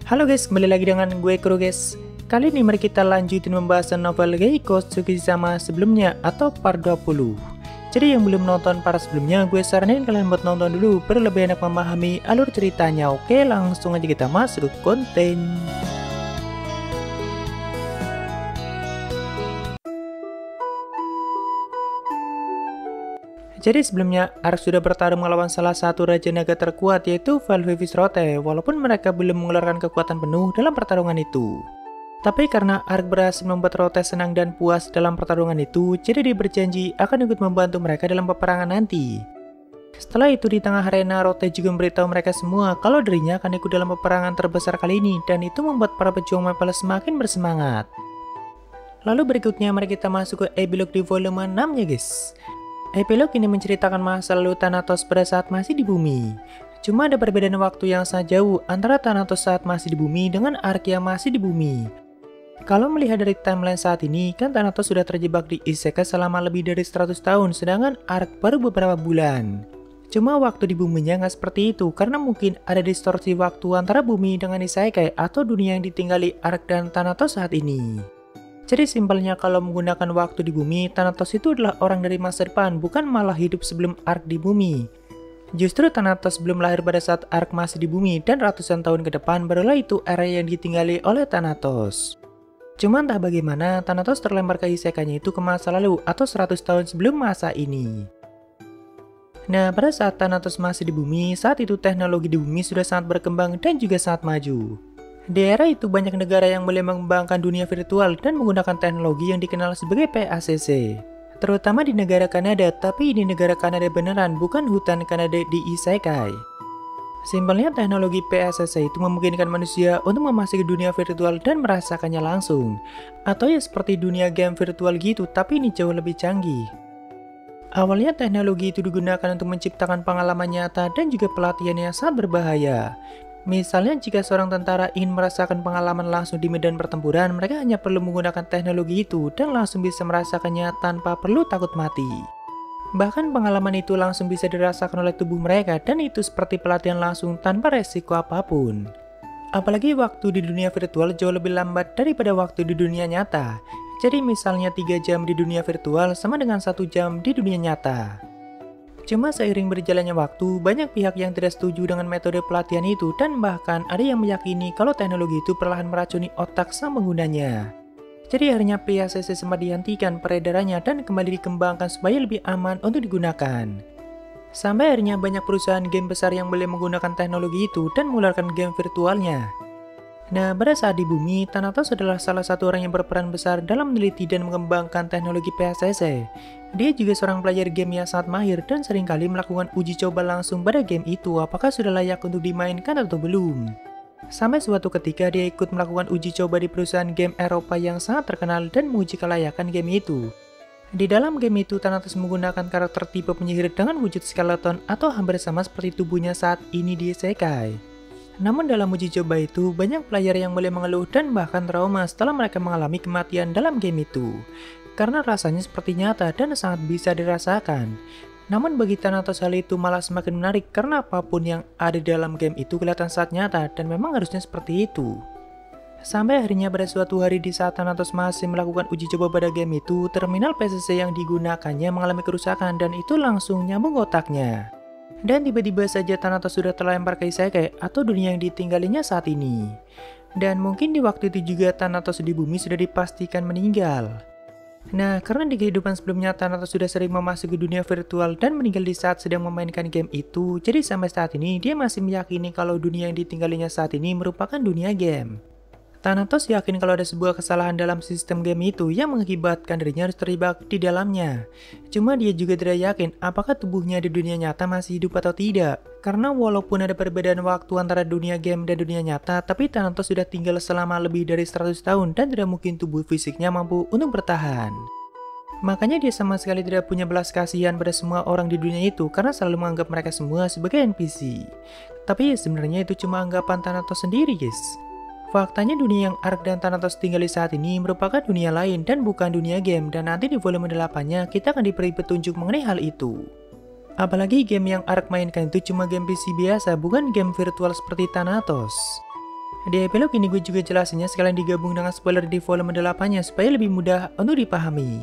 Halo guys, kembali lagi dengan gue Kuro guys. Kali ini mari kita lanjutin pembahasan novel Geiko Tsukishima sebelumnya atau part 20. Jadi yang belum nonton part sebelumnya, gue saranin kalian buat nonton dulu biar lebih enak memahami alur ceritanya. Oke, langsung aja kita masuk ke konten. Jadi sebelumnya, Ark sudah bertarung melawan salah satu Raja Naga terkuat yaitu Valvevisrote, walaupun mereka belum mengeluarkan kekuatan penuh dalam pertarungan itu. Tapi karena Ark berhasil membuat Rote senang dan puas dalam pertarungan itu, jadi dia berjanji akan ikut membantu mereka dalam peperangan nanti. Setelah itu di tengah arena, Rote juga memberitahu mereka semua kalau dirinya akan ikut dalam peperangan terbesar kali ini, dan itu membuat para pejuang Maple semakin bersemangat. Lalu berikutnya mari kita masuk ke epilog di volume 6 ya guys. Epilog ini menceritakan masa lalu Thanatos pada saat masih di bumi. Cuma ada perbedaan waktu yang sangat jauh antara Thanatos saat masih di bumi dengan Ark yang masih di bumi. Kalau melihat dari timeline saat ini, kan Thanatos sudah terjebak di Isekai selama lebih dari 100 tahun, sedangkan Ark baru beberapa bulan. Cuma waktu di buminya nggak seperti itu, karena mungkin ada distorsi waktu antara bumi dengan Isekai atau dunia yang ditinggali Ark dan Thanatos saat ini. Jadi simpelnya kalau menggunakan waktu di bumi, Thanatos itu adalah orang dari masa depan, bukan malah hidup sebelum Ark di bumi. Justru Thanatos belum lahir pada saat Ark masih di bumi, dan ratusan tahun ke depan barulah itu era yang ditinggali oleh Thanatos. Cuma entah bagaimana, Thanatos terlempar ke isekainya itu ke masa lalu atau 100 tahun sebelum masa ini. Nah, pada saat Thanatos masih di bumi, saat itu teknologi di bumi sudah sangat berkembang dan juga sangat maju. Di era itu banyak negara yang mulai mengembangkan dunia virtual dan menggunakan teknologi yang dikenal sebagai PACC. Terutama di negara Kanada, tapi ini negara Kanada beneran, bukan hutan Kanada di Isekai. Simpelnya teknologi PACC itu memungkinkan manusia untuk memasuki dunia virtual dan merasakannya langsung. Atau ya seperti dunia game virtual gitu, tapi ini jauh lebih canggih. Awalnya teknologi itu digunakan untuk menciptakan pengalaman nyata dan juga pelatihan yang sangat berbahaya. Misalnya jika seorang tentara ingin merasakan pengalaman langsung di medan pertempuran, mereka hanya perlu menggunakan teknologi itu dan langsung bisa merasakannya tanpa perlu takut mati. Bahkan pengalaman itu langsung bisa dirasakan oleh tubuh mereka dan itu seperti pelatihan langsung tanpa resiko apapun. Apalagi waktu di dunia virtual jauh lebih lambat daripada waktu di dunia nyata. Jadi misalnya 3 jam di dunia virtual sama dengan 1 jam di dunia nyata. Cuma seiring berjalannya waktu, banyak pihak yang tidak setuju dengan metode pelatihan itu dan bahkan ada yang meyakini kalau teknologi itu perlahan meracuni otak sang penggunanya. Jadi akhirnya PACC sempat dihentikan peredarannya dan kembali dikembangkan supaya lebih aman untuk digunakan. Sampai akhirnya banyak perusahaan game besar yang boleh menggunakan teknologi itu dan mengeluarkan game virtualnya. Nah, pada saat di bumi, Thanatos adalah salah satu orang yang berperan besar dalam meneliti dan mengembangkan teknologi PACC. Dia juga seorang pelajar game yang sangat mahir dan seringkali melakukan uji coba langsung pada game itu apakah sudah layak untuk dimainkan atau belum. Sampai suatu ketika dia ikut melakukan uji coba di perusahaan game Eropa yang sangat terkenal dan menguji kelayakan game itu. Di dalam game itu, Thanatos menggunakan karakter tipe penyihir dengan wujud skeleton atau hampir sama seperti tubuhnya saat ini di Isekai. Namun dalam uji coba itu, banyak player yang mulai mengeluh dan bahkan trauma setelah mereka mengalami kematian dalam game itu. Karena rasanya seperti nyata dan sangat bisa dirasakan. Namun bagi Thanatos hal itu malah semakin menarik karena apapun yang ada di dalam game itu kelihatan sangat nyata dan memang harusnya seperti itu. Sampai akhirnya pada suatu hari di saat Thanatos masih melakukan uji coba pada game itu, terminal PCC yang digunakannya mengalami kerusakan dan itu langsung nyambung otaknya. Dan tiba-tiba saja Thanatos sudah terlempar ke Isekai atau dunia yang ditinggalinya saat ini. Dan mungkin di waktu itu juga Thanatos di bumi sudah dipastikan meninggal. Nah, karena di kehidupan sebelumnya Thanatos sudah sering memasuki dunia virtual dan meninggal di saat sedang memainkan game itu, jadi sampai saat ini dia masih meyakini kalau dunia yang ditinggalinya saat ini merupakan dunia game. Thanatos yakin kalau ada sebuah kesalahan dalam sistem game itu yang mengakibatkan dirinya harus terjebak di dalamnya. Cuma dia juga tidak yakin apakah tubuhnya di dunia nyata masih hidup atau tidak. Karena walaupun ada perbedaan waktu antara dunia game dan dunia nyata, tapi Thanatos sudah tinggal selama lebih dari 100 tahun dan tidak mungkin tubuh fisiknya mampu untuk bertahan. Makanya dia sama sekali tidak punya belas kasihan pada semua orang di dunia itu karena selalu menganggap mereka semua sebagai NPC. Tapi sebenarnya itu cuma anggapan Thanatos sendiri guys. Faktanya dunia yang Ark dan Thanatos tinggali saat ini merupakan dunia lain dan bukan dunia game, dan nanti di volume 8-nya kita akan diberi petunjuk mengenai hal itu. Apalagi game yang Ark mainkan itu cuma game PC biasa, bukan game virtual seperti Thanatos. Di epilog ini gue juga jelasinnya sekalian digabung dengan spoiler di volume 8-nya supaya lebih mudah untuk dipahami.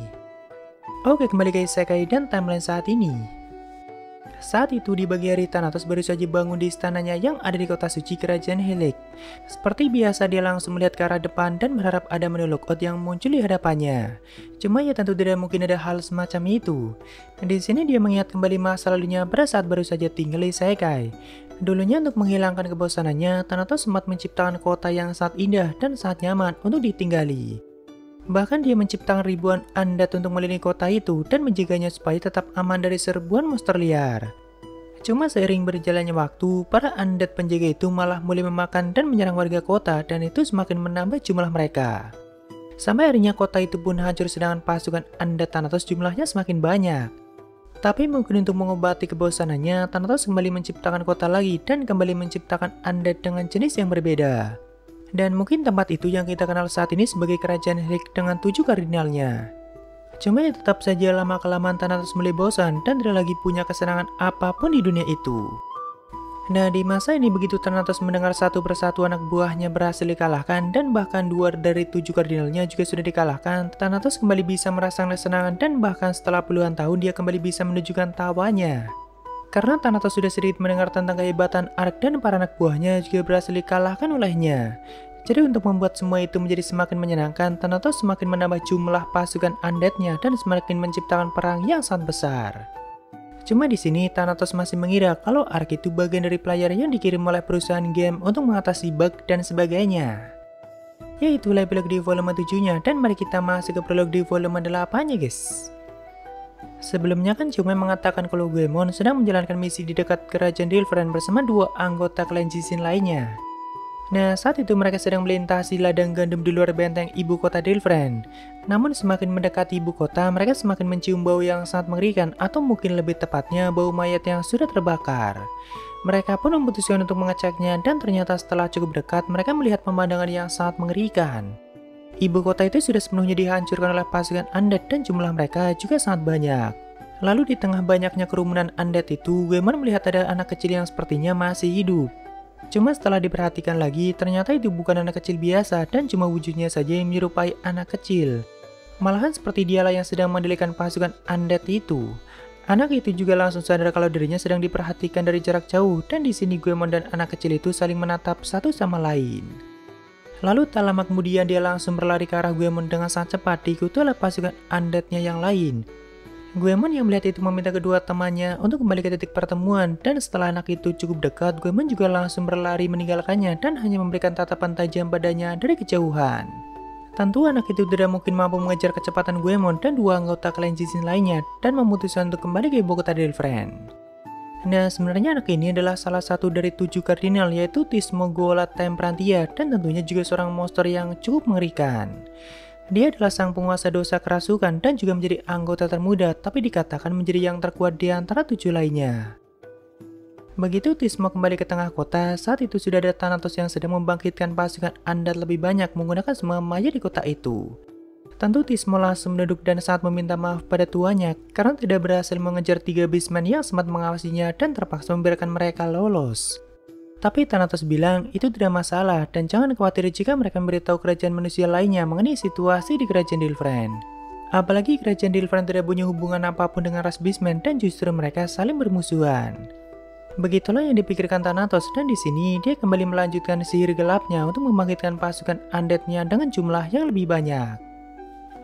Oke, kembali ke isekai dan timeline saat ini. Saat itu di pagi hari, Thanatos baru saja bangun di istananya yang ada di kota suci kerajaan Helix. Seperti biasa dia langsung melihat ke arah depan dan berharap ada menu logout yang muncul di hadapannya. Cuma ya tentu tidak mungkin ada hal semacam itu. Di sini dia mengingat kembali masa lalunya pada saat baru saja tinggal di isekai. Dulunya untuk menghilangkan kebosanannya, Thanatos sempat menciptakan kota yang sangat indah dan sangat nyaman untuk ditinggali. Bahkan dia menciptakan ribuan undead untuk melindungi kota itu dan menjaganya supaya tetap aman dari serbuan monster liar. Cuma seiring berjalannya waktu, para undead penjaga itu malah mulai memakan dan menyerang warga kota dan itu semakin menambah jumlah mereka. Sampai akhirnya kota itu pun hancur sedangkan pasukan undead Thanatos jumlahnya semakin banyak. Tapi mungkin untuk mengobati kebosanannya, Thanatos kembali menciptakan kota lagi dan kembali menciptakan undead dengan jenis yang berbeda. Dan mungkin tempat itu yang kita kenal saat ini sebagai kerajaan Helix dengan 7 kardinalnya. Cuma ya tetap saja lama-kelamaan Thanatos mulai bosan dan tidak lagi punya kesenangan apapun di dunia itu. Nah, di masa ini begitu Thanatos mendengar satu persatu anak buahnya berhasil dikalahkan dan bahkan 2 dari 7 kardinalnya juga sudah dikalahkan, Thanatos kembali bisa merasakan kesenangan dan bahkan setelah puluhan tahun dia kembali bisa menunjukkan tawanya. Karena Thanatos sudah sedikit mendengar tentang kehebatan Ark dan para anak buahnya juga berhasil dikalahkan olehnya. Jadi untuk membuat semua itu menjadi semakin menyenangkan, Thanatos semakin menambah jumlah pasukan undeadnya dan semakin menciptakan perang yang sangat besar. Cuma di sini Thanatos masih mengira kalau Ark itu bagian dari player yang dikirim oleh perusahaan game untuk mengatasi bug dan sebagainya. Yaitu epilog di volume 7-nya dan mari kita masuk ke prolog di volume 8-nya guys. Sebelumnya kan Chungmei mengatakan kalau Goemon sedang menjalankan misi di dekat kerajaan Dilfren bersama 2 anggota klan Jishin lainnya. Nah, saat itu mereka sedang melintasi ladang gandum di luar benteng ibu kota Dilfren. Namun semakin mendekati ibu kota, mereka semakin mencium bau yang sangat mengerikan atau mungkin lebih tepatnya bau mayat yang sudah terbakar. Mereka pun memutuskan untuk mengeceknya dan ternyata setelah cukup dekat mereka melihat pemandangan yang sangat mengerikan. Ibu kota itu sudah sepenuhnya dihancurkan oleh pasukan undead dan jumlah mereka juga sangat banyak. Lalu di tengah banyaknya kerumunan undead itu, Goemon melihat ada anak kecil yang sepertinya masih hidup. Cuma setelah diperhatikan lagi, ternyata itu bukan anak kecil biasa dan cuma wujudnya saja yang menyerupai anak kecil. Malahan seperti dialah yang sedang mendirikan pasukan undead itu. Anak itu juga langsung sadar kalau dirinya sedang diperhatikan dari jarak jauh dan di sini Goemon dan anak kecil itu saling menatap satu sama lain. Lalu tak lama kemudian dia langsung berlari ke arah Goemon dengan sangat cepat diikuti oleh pasukan undeadnya yang lain. Goemon yang melihat itu meminta kedua temannya untuk kembali ke titik pertemuan dan setelah anak itu cukup dekat, Goemon juga langsung berlari meninggalkannya dan hanya memberikan tatapan tajam padanya dari kejauhan. Tentu anak itu tidak mungkin mampu mengejar kecepatan Goemon dan 2 anggota klan Jishin lainnya dan memutuskan untuk kembali ke ibu kota Dilfren. Nah, sebenarnya anak ini adalah salah satu dari 7 kardinal yaitu Tismogola Temprantia dan tentunya juga seorang monster yang cukup mengerikan. Dia adalah sang penguasa dosa kerasukan dan juga menjadi anggota termuda tapi dikatakan menjadi yang terkuat di antara 7 lainnya. Begitu Tismo kembali ke tengah kota, saat itu sudah ada Thanatos yang sedang membangkitkan pasukan undead lebih banyak menggunakan semua mayat di kota itu. Tentu Tismo langsung menunduk dan saat meminta maaf pada tuannya karena tidak berhasil mengejar 3 beastmen yang sempat mengawasinya dan terpaksa membiarkan mereka lolos. Tapi Thanatos bilang itu tidak masalah dan jangan khawatir jika mereka memberitahu kerajaan manusia lainnya mengenai situasi di kerajaan Dilfren. Apalagi kerajaan Dilfren tidak punya hubungan apapun dengan ras beastmen dan justru mereka saling bermusuhan. Begitulah yang dipikirkan Thanatos dan di sini dia kembali melanjutkan sihir gelapnya untuk membangkitkan pasukan undeadnya dengan jumlah yang lebih banyak.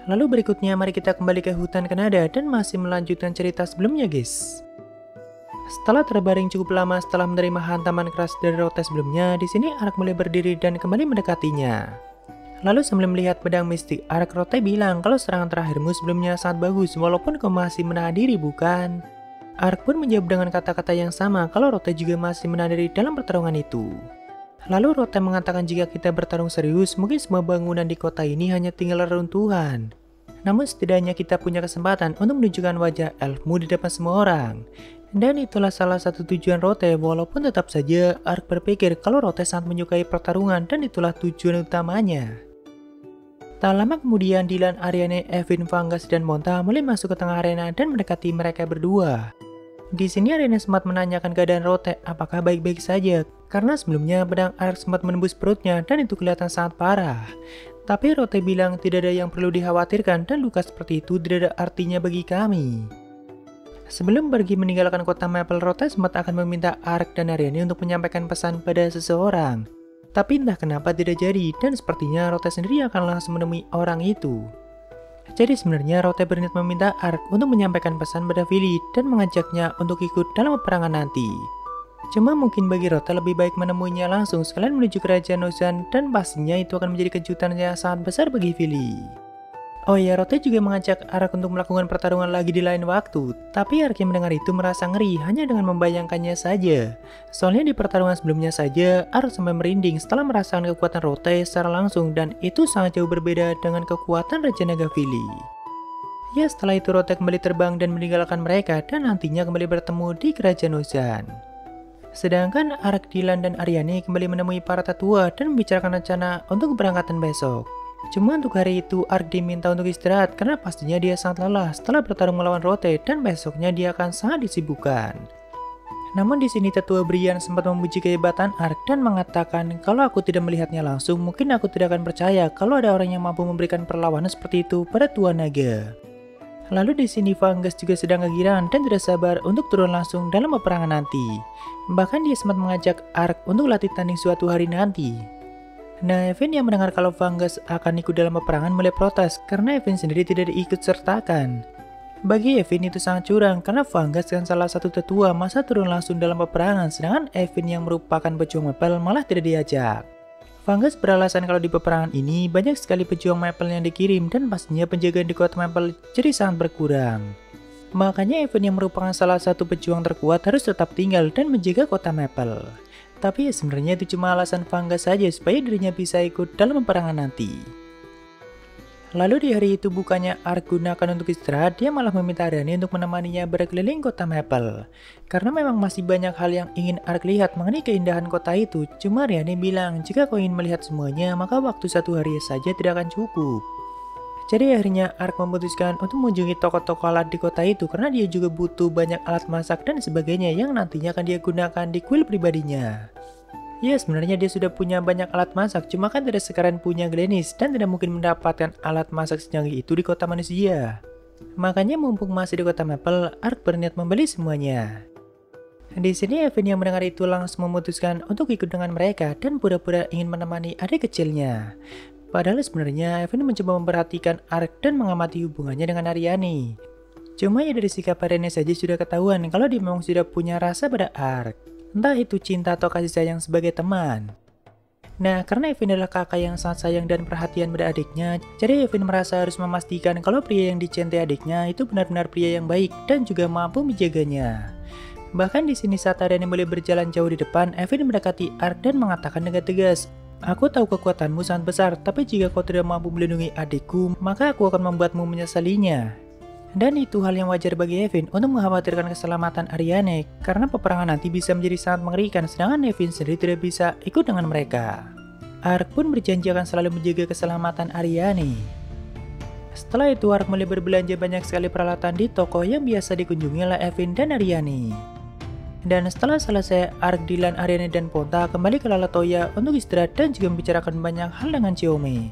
Lalu berikutnya mari kita kembali ke hutan Kanada dan masih melanjutkan cerita sebelumnya guys. Setelah terbaring cukup lama setelah menerima hantaman keras dari Rote sebelumnya, di sini Ark mulai berdiri dan kembali mendekatinya. Lalu sambil melihat pedang mistik Ark, Rote bilang kalau serangan terakhirmu sebelumnya sangat bagus walaupun kau masih menahan diri bukan? Ark pun menjawab dengan kata-kata yang sama kalau Rote juga masih menahan diri dalam pertarungan itu. Lalu Rote mengatakan jika kita bertarung serius, mungkin semua bangunan di kota ini hanya tinggal reruntuhan. Namun setidaknya kita punya kesempatan untuk menunjukkan wajah elfmu di depan semua orang. Dan itulah salah satu tujuan Rote walaupun tetap saja Ark berpikir kalau Rote sangat menyukai pertarungan dan itulah tujuan utamanya. Tak lama kemudian Dylan, Ariane, Evin, Vangas, dan Monta mulai masuk ke tengah arena dan mendekati mereka berdua. Di sini Ariane sempat menanyakan keadaan Rote apakah baik-baik saja Karena sebelumnya pedang Ark sempat menembus perutnya dan itu kelihatan sangat parah. Tapi Rote bilang tidak ada yang perlu dikhawatirkan dan luka seperti itu tidak ada artinya bagi kami. Sebelum pergi meninggalkan kota Maple, Rote sempat akan meminta Ark dan Aryani untuk menyampaikan pesan pada seseorang. Tapi entah kenapa tidak jadi dan sepertinya Rote sendiri akan langsung menemui orang itu. Jadi sebenarnya Rote berniat meminta Ark untuk menyampaikan pesan pada Vili dan mengajaknya untuk ikut dalam peperangan nanti. Cuma mungkin bagi Rote lebih baik menemuinya langsung sekalian menuju kerajaan Ozan dan pastinya itu akan menjadi kejutan yang sangat besar bagi Vili. Oh ya, Rote juga mengajak Ark untuk melakukan pertarungan lagi di lain waktu, tapi Ark yang mendengar itu merasa ngeri hanya dengan membayangkannya saja. Soalnya di pertarungan sebelumnya saja, Ark sampai merinding setelah merasakan kekuatan Rote secara langsung dan itu sangat jauh berbeda dengan kekuatan Raja Naga Vili. Ya, setelah itu Rote kembali terbang dan meninggalkan mereka dan nantinya kembali bertemu di kerajaan Ozan. Sedangkan Ark, Dylan, dan Aryani kembali menemui para tetua dan membicarakan rencana untuk keberangkatan besok. Cuma untuk hari itu Ark diminta untuk istirahat karena pastinya dia sangat lelah setelah bertarung melawan Rote dan besoknya dia akan sangat disibukkan. Namun di sini tetua Brian sempat memuji kehebatan Ark dan mengatakan kalau aku tidak melihatnya langsung mungkin aku tidak akan percaya kalau ada orang yang mampu memberikan perlawanan seperti itu pada Tua Naga. Lalu di sini Vangus juga sedang kegirangan dan tidak sabar untuk turun langsung dalam peperangan nanti. Bahkan dia sempat mengajak Ark untuk latih tanding suatu hari nanti. Nah, Evan yang mendengar kalau Vangus akan ikut dalam peperangan mulai protes karena Evan sendiri tidak diikut sertakan. Bagi Evan itu sangat curang karena Vangus kan salah satu tetua masa turun langsung dalam peperangan sedangkan Evan yang merupakan pejuang Maple malah tidak diajak. Vangus beralasan kalau di peperangan ini banyak sekali pejuang Maple yang dikirim dan pastinya penjagaan di kota Maple jadi sangat berkurang. Makanya Evan yang merupakan salah satu pejuang terkuat harus tetap tinggal dan menjaga kota Maple. Tapi ya sebenarnya itu cuma alasan Vangus saja supaya dirinya bisa ikut dalam peperangan nanti. Lalu di hari itu bukannya Ark gunakan untuk istirahat, dia malah meminta Aryani untuk menemaninya berkeliling kota Maple. Karena memang masih banyak hal yang ingin Ark lihat mengenai keindahan kota itu. Cuma Aryani bilang jika kau ingin melihat semuanya maka waktu 1 hari saja tidak akan cukup. Jadi akhirnya Ark memutuskan untuk mengunjungi toko-toko alat di kota itu karena dia juga butuh banyak alat masak dan sebagainya yang nantinya akan dia gunakan di kuil pribadinya. Ya sebenarnya dia sudah punya banyak alat masak cuma kan tidak sekeren punya Glennis dan tidak mungkin mendapatkan alat masak secanggih itu di kota manusia. Makanya mumpung masih di kota Maple, Ark berniat membeli semuanya. Di sini Evan yang mendengar itu langsung memutuskan untuk ikut dengan mereka dan pura-pura ingin menemani adik kecilnya. Padahal sebenarnya Evan mencoba memperhatikan Ark dan mengamati hubungannya dengan Aryani. Cuma ya dari sikap Aryani saja sudah ketahuan kalau dia memang sudah punya rasa pada Ark. Entah itu cinta atau kasih sayang sebagai teman. Nah, karena Evan adalah kakak yang sangat sayang dan perhatian pada adiknya, jadi Evan merasa harus memastikan kalau pria yang dicintai adiknya itu benar-benar pria yang baik dan juga mampu menjaganya. Bahkan di sini saat Aryani mulai berjalan jauh di depan, Evan mendekati Ark dan mengatakan dengan tegas, "Aku tahu kekuatanmu sangat besar, tapi jika kau tidak mampu melindungi adikku, maka aku akan membuatmu menyesalinya." Dan itu hal yang wajar bagi Evan untuk mengkhawatirkan keselamatan Aryani, karena peperangan nanti bisa menjadi sangat mengerikan, sedangkan Evan sendiri tidak bisa ikut dengan mereka. Ark pun berjanji akan selalu menjaga keselamatan Aryani. Setelah itu Ark mulai berbelanja banyak sekali peralatan di toko yang biasa dikunjungi oleh Evan dan Aryani. Dan setelah selesai, Ark, Dylan, Aryani, dan Ponta kembali ke Lalatoya untuk istirahat dan juga membicarakan banyak hal dengan Chiome.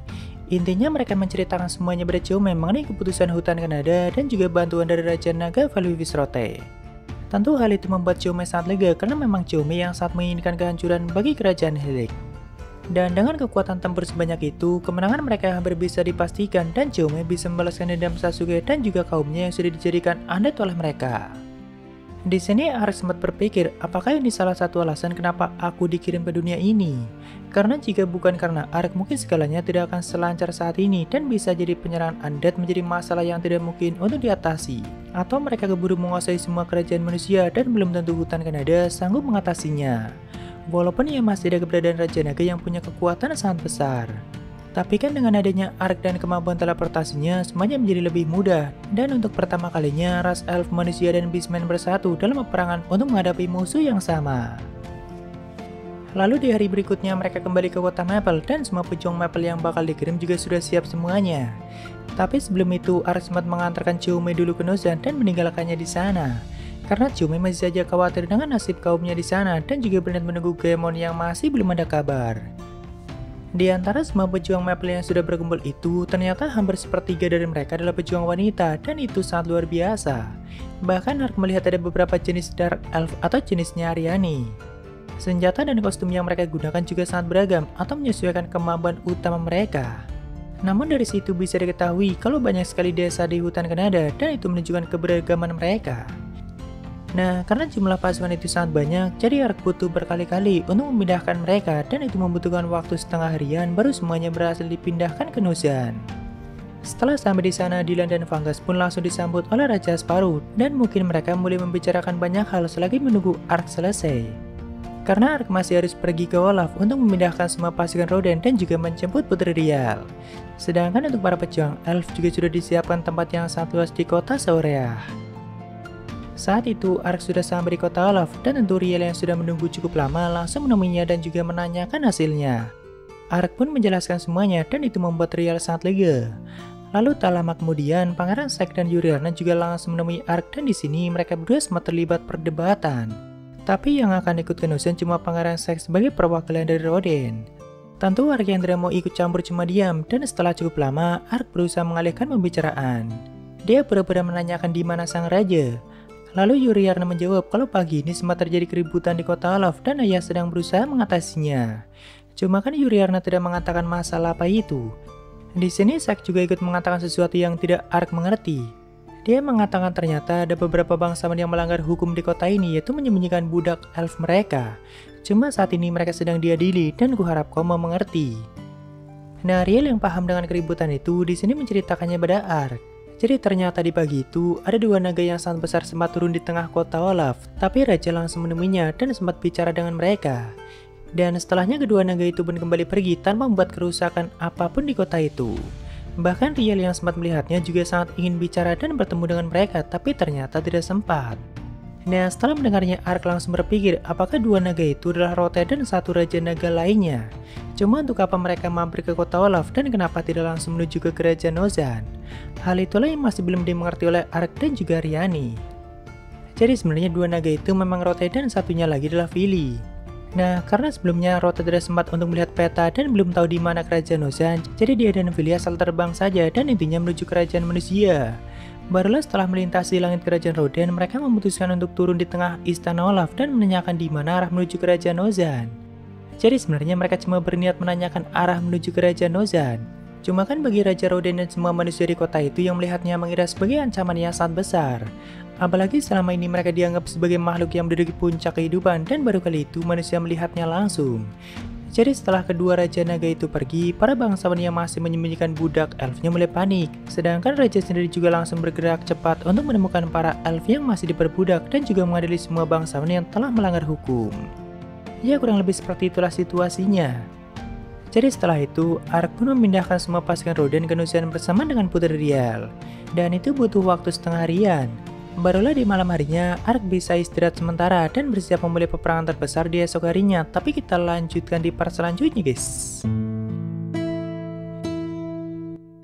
Intinya mereka menceritakan semuanya pada Chiome mengenai keputusan hutan Kanada dan juga bantuan dari Raja Naga Valvisrote. Tentu hal itu membuat Chiome sangat lega karena memang Chiome yang sangat menginginkan kehancuran bagi kerajaan Helix. Dan dengan kekuatan tempur sebanyak itu, kemenangan mereka hampir bisa dipastikan dan Chiome bisa membalaskan dendam Sasuke dan juga kaumnya yang sudah dijadikan undead oleh mereka. Di sini Ark sempat berpikir, apakah ini salah satu alasan kenapa aku dikirim ke dunia ini? Karena jika bukan karena Ark, mungkin segalanya tidak akan selancar saat ini dan bisa jadi penyerangan undead menjadi masalah yang tidak mungkin untuk diatasi. Atau mereka keburu menguasai semua kerajaan manusia dan belum tentu hutan Kanada sanggup mengatasinya. Walaupun ia masih ada keberadaan Raja Naga yang punya kekuatan sangat besar. Tapi kan dengan adanya Ark dan kemampuan teleportasinya, semuanya menjadi lebih mudah. Dan untuk pertama kalinya, ras elf, manusia, dan beastman bersatu dalam peperangan untuk menghadapi musuh yang sama. Lalu di hari berikutnya mereka kembali ke kota Maple dan semua pejuang Maple yang bakal dikirim juga sudah siap semuanya. Tapi sebelum itu, Ark sempat mengantarkan Chiome dulu ke Nozan dan meninggalkannya di sana. Karena Chumei masih saja khawatir dengan nasib kaumnya di sana dan juga berniat menunggu Goemon yang masih belum ada kabar. Di antara semua pejuang Maple yang sudah berkumpul itu, ternyata hampir sepertiga dari mereka adalah pejuang wanita, dan itu sangat luar biasa. Bahkan Ark melihat ada beberapa jenis Dark Elf atau jenisnya Aryani. Senjata dan kostum yang mereka gunakan juga sangat beragam atau menyesuaikan kemampuan utama mereka. Namun dari situ bisa diketahui kalau banyak sekali desa di hutan Kanada, dan itu menunjukkan keberagaman mereka. Nah, karena jumlah pasukan itu sangat banyak, jadi Ark butuh berkali-kali untuk memindahkan mereka, dan itu membutuhkan waktu setengah harian baru semuanya berhasil dipindahkan ke Nozan. Setelah sampai di sana, Dylan dan Fungus pun langsung disambut oleh Raja Sparrow, dan mungkin mereka mulai membicarakan banyak hal selagi menunggu Ark selesai. Karena Ark masih harus pergi ke Olaf untuk memindahkan semua pasukan Roden dan juga menjemput Putri Rial. Sedangkan untuk para pejuang Elf juga sudah disiapkan tempat yang sangat luas di kota Saurea. Saat itu, Ark sudah sampai di kota Olaf, dan tentu Rial yang sudah menunggu cukup lama langsung menemuinya dan juga menanyakan hasilnya. Ark pun menjelaskan semuanya, dan itu membuat Rial sangat lega. Lalu tak lama kemudian, Pangeran Sek dan Yuriarna juga langsung menemui Ark, dan di sini mereka berdua sempat terlibat perdebatan. Tapi yang akan ikut ke Nozan cuma Pangeran Sek sebagai perwakilan dari Roden. Tentu Ark yang tidak mau ikut campur cuma diam, dan setelah cukup lama, Ark berusaha mengalihkan pembicaraan. Dia pura-pura menanyakan di mana sang raja. Lalu Yuriarna menjawab kalau pagi ini sempat terjadi keributan di kota Olaf dan ayah sedang berusaha mengatasinya. Cuma kan Yuriarna tidak mengatakan masalah apa itu. Di sini Sek juga ikut mengatakan sesuatu yang tidak Ark mengerti. Dia mengatakan ternyata ada beberapa bangsawan yang melanggar hukum di kota ini, yaitu menyembunyikan budak elf mereka. Cuma saat ini mereka sedang diadili dan kuharap kau mau mengerti. Nah, Riel yang paham dengan keributan itu di sini menceritakannya pada Ark. Jadi ternyata di pagi itu, ada dua naga yang sangat besar sempat turun di tengah kota Olaf, tapi Raja langsung menemuinya dan sempat bicara dengan mereka. Dan setelahnya kedua naga itu pun kembali pergi tanpa membuat kerusakan apapun di kota itu. Bahkan Riel yang sempat melihatnya juga sangat ingin bicara dan bertemu dengan mereka, tapi ternyata tidak sempat. Nah, setelah mendengarnya, Ark langsung berpikir apakah dua naga itu adalah Rote dan satu Raja Naga lainnya. Cuma untuk apa mereka mampir ke kota Olaf dan kenapa tidak langsung menuju ke kerajaan Nozan? Hal itulah yang masih belum dimengerti oleh Ark dan juga Riani. Jadi sebenarnya dua naga itu memang Rote dan satunya lagi adalah Vili. Nah, karena sebelumnya Rote tidak sempat untuk melihat peta dan belum tahu di mana kerajaan Nozan, jadi dia dan Vili asal terbang saja dan intinya menuju kerajaan manusia. Barulah setelah melintasi langit kerajaan Roden, mereka memutuskan untuk turun di tengah istana Olaf dan menanyakan di mana arah menuju kerajaan Nozan. Jadi sebenarnya mereka cuma berniat menanyakan arah menuju kerajaan Nozan. Cuma kan bagi Raja Roden dan semua manusia di kota itu yang melihatnya mengira sebagai ancaman yang sangat besar. Apalagi selama ini mereka dianggap sebagai makhluk yang menduduki puncak kehidupan dan baru kali itu manusia melihatnya langsung. Jadi setelah kedua Raja Naga itu pergi, para bangsawan yang masih menyembunyikan budak elfnya mulai panik. Sedangkan Raja sendiri juga langsung bergerak cepat untuk menemukan para elf yang masih diperbudak dan juga mengadili semua bangsawan yang telah melanggar hukum. Ya kurang lebih seperti itulah situasinya. Jadi setelah itu, Ark pun memindahkan semua pasukan Roden ke Nozan bersama dengan Putri Rial. Dan itu butuh waktu setengah harian. Barulah di malam harinya, Ark bisa istirahat sementara dan bersiap memulai peperangan terbesar di esok harinya. Tapi kita lanjutkan di part selanjutnya guys.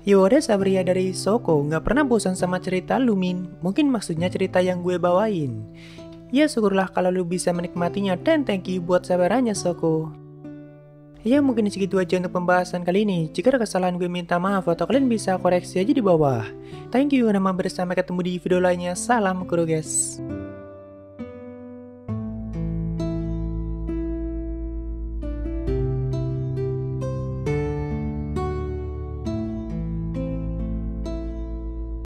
Yo, ada Sabria dari Soko, nggak pernah bosan sama cerita lu Min. Mungkin maksudnya cerita yang gue bawain. Ya syukurlah kalau lu bisa menikmatinya dan thank you buat sabarannya Soko. Ya mungkin segitu aja untuk pembahasan kali ini. Jika ada kesalahan gue minta maaf atau kalian bisa koreksi aja di bawah. Thank you, nama bersama ketemu di video lainnya. Salam kuru guys.